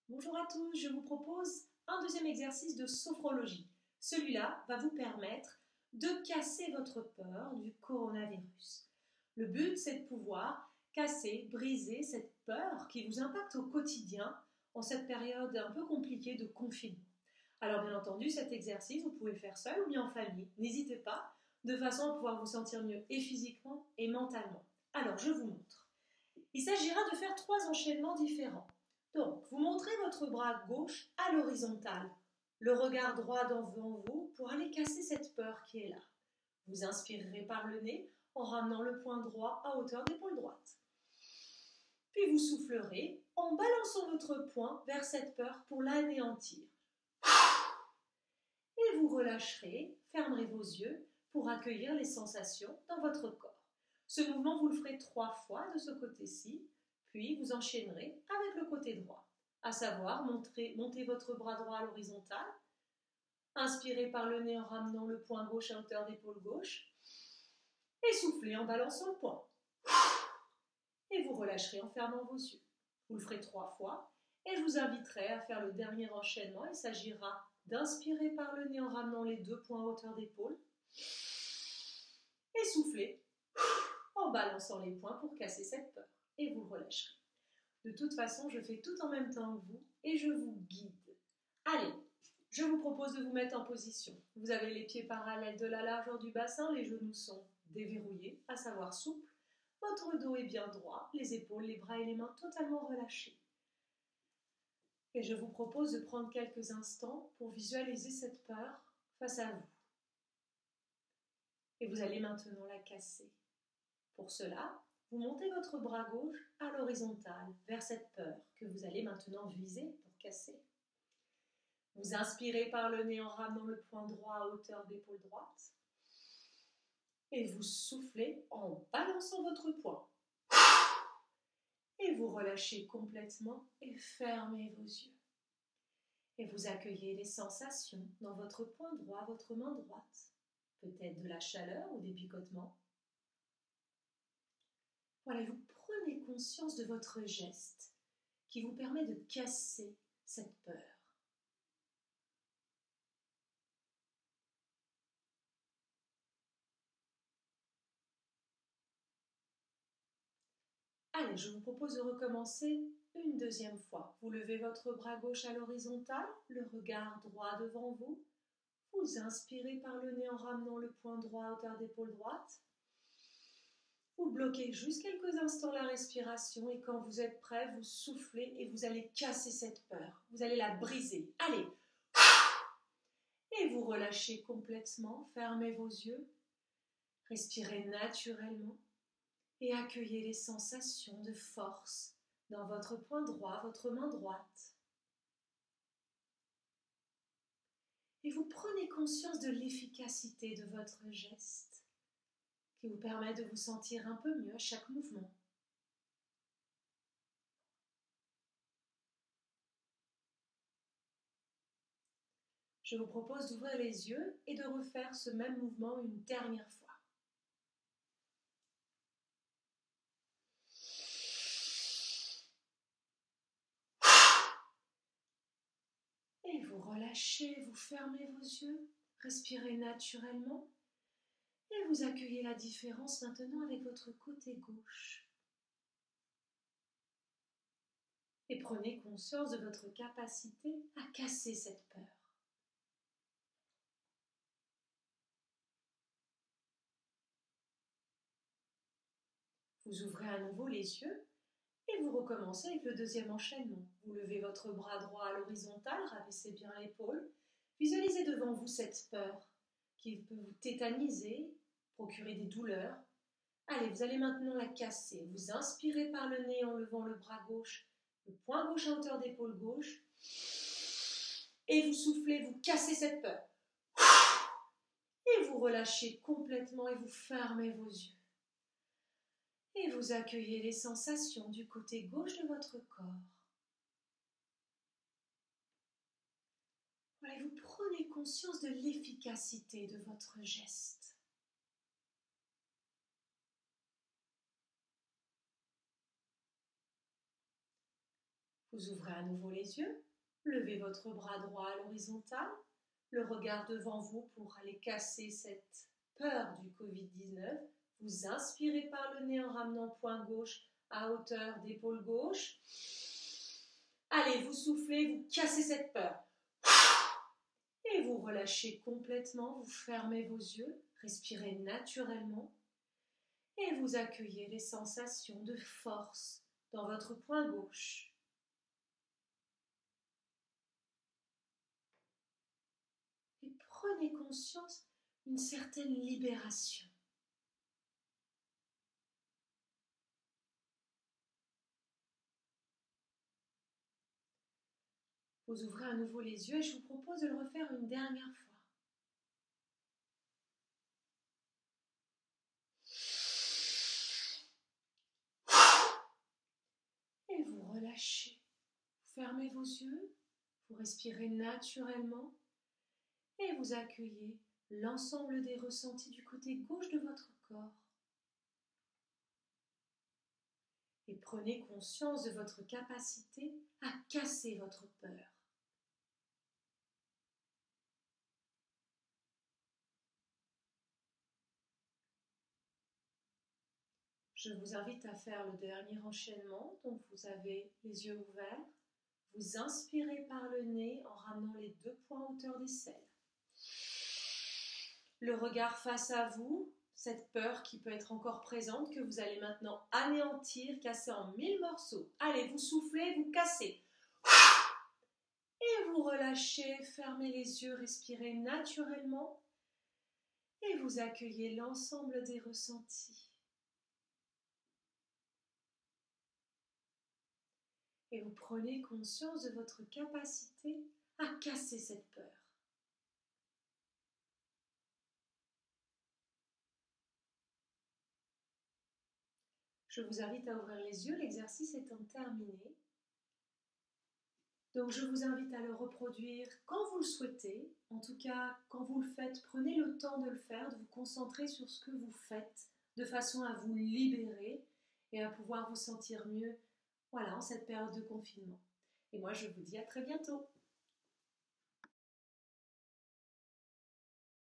Bonjour à tous, je vous propose un deuxième exercice de sophrologie. Celui-là va vous permettre de casser votre peur du coronavirus. Le but, c'est de pouvoir casser, briser cette peur qui vous impacte au quotidien en cette période un peu compliquée de confinement. Alors bien entendu, cet exercice, vous pouvez le faire seul ou bien en famille. N'hésitez pas, de façon à pouvoir vous sentir mieux et physiquement et mentalement. Alors, je vous montre. Il s'agira de faire 3 enchaînements différents. Donc, vous montrez votre bras gauche à l'horizontale, le regard droit devant vous pour aller casser cette peur qui est là. Vous inspirerez par le nez en ramenant le poing droit à hauteur d'épaule droite. Puis vous soufflerez en balançant votre poing vers cette peur pour l'anéantir. Et vous relâcherez, fermerez vos yeux pour accueillir les sensations dans votre corps. Ce mouvement, vous le ferez 3 fois de ce côté-ci, puis vous enchaînerez avec le côté droit, à savoir montez votre bras droit à l'horizontale, inspirez par le nez en ramenant le poing gauche à hauteur d'épaule gauche, et soufflez en balançant le poing. Et vous relâcherez en fermant vos yeux. Vous le ferez 3 fois, et je vous inviterai à faire le dernier enchaînement. Il s'agira d'inspirer par le nez en ramenant les 2 poings à hauteur d'épaule, et souffler en balançant les poings pour casser cette peur. Et vous relâcherez. De toute façon, je fais tout en même temps que vous et je vous guide. Allez, je vous propose de vous mettre en position. Vous avez les pieds parallèles de la largeur du bassin, les genoux sont déverrouillés, à savoir souples. Votre dos est bien droit, les épaules, les bras et les mains totalement relâchés. Et je vous propose de prendre quelques instants pour visualiser cette peur face à vous. Et vous allez maintenant la casser. Pour cela, vous montez votre bras gauche à l'horizontale vers cette peur que vous allez maintenant viser pour casser. Vous inspirez par le nez en ramenant le poing droit à hauteur d'épaule droite. Et vous soufflez en balançant votre poing. Et vous relâchez complètement et fermez vos yeux. Et vous accueillez les sensations dans votre poing droit, votre main droite. Peut-être de la chaleur ou des picotements. Voilà, vous prenez conscience de votre geste qui vous permet de casser cette peur. Allez, je vous propose de recommencer une deuxième fois. Vous levez votre bras gauche à l'horizontale, le regard droit devant vous. Vous inspirez par le nez en ramenant le poing droit à hauteur d'épaule droite. Vous bloquez juste quelques instants la respiration et quand vous êtes prêt, vous soufflez et vous allez casser cette peur. Vous allez la briser. Allez! Et vous relâchez complètement, fermez vos yeux, respirez naturellement et accueillez les sensations de force dans votre poing droit, votre main droite. Et vous prenez conscience de l'efficacité de votre geste qui vous permet de vous sentir un peu mieux à chaque mouvement. Je vous propose d'ouvrir les yeux et de refaire ce même mouvement une dernière fois. Et vous relâchez, vous fermez vos yeux, respirez naturellement et vous accueillez la différence maintenant avec votre côté gauche. Et prenez conscience de votre capacité à casser cette peur. Vous ouvrez à nouveau les yeux et vous recommencez avec le deuxième enchaînement. Vous levez votre bras droit à l'horizontale, rabaissez bien l'épaule. Visualisez devant vous cette peur qui peut vous tétaniser, procurer des douleurs. Allez, vous allez maintenant la casser. Vous inspirez par le nez en levant le bras gauche, le poing gauche à hauteur d'épaule gauche. Et vous soufflez, vous cassez cette peur. Et vous relâchez complètement et vous fermez vos yeux. Et vous accueillez les sensations du côté gauche de votre corps. Voilà, vous prenez conscience de l'efficacité de votre geste. Vous ouvrez à nouveau les yeux, levez votre bras droit à l'horizontale, le regard devant vous pour aller casser cette peur du Covid-19. Vous inspirez par le nez en ramenant poing gauche à hauteur d'épaule gauche. Allez, vous soufflez, vous cassez cette peur. Et vous relâchez complètement, vous fermez vos yeux, respirez naturellement et vous accueillez les sensations de force dans votre poing gauche. Et prenez conscience d'une certaine libération. Vous ouvrez à nouveau les yeux et je vous propose de le refaire une dernière fois. Et vous relâchez. Vous fermez vos yeux, vous respirez naturellement et vous accueillez l'ensemble des ressentis du côté gauche de votre corps. Et prenez conscience de votre capacité à casser votre peur. Je vous invite à faire le dernier enchaînement, donc vous avez les yeux ouverts. Vous inspirez par le nez en ramenant les deux poings à hauteur d'aisselle. Le regard face à vous, cette peur qui peut être encore présente, que vous allez maintenant anéantir, casser en 1000 morceaux. Allez, vous soufflez, vous cassez. Et vous relâchez, fermez les yeux, respirez naturellement. Et vous accueillez l'ensemble des ressentis. Et vous prenez conscience de votre capacité à casser cette peur. Je vous invite à ouvrir les yeux, l'exercice étant terminé. Donc je vous invite à le reproduire quand vous le souhaitez. En tout cas, quand vous le faites, prenez le temps de le faire, de vous concentrer sur ce que vous faites, de façon à vous libérer et à pouvoir vous sentir mieux, voilà, en cette période de confinement. Et moi, je vous dis à très bientôt.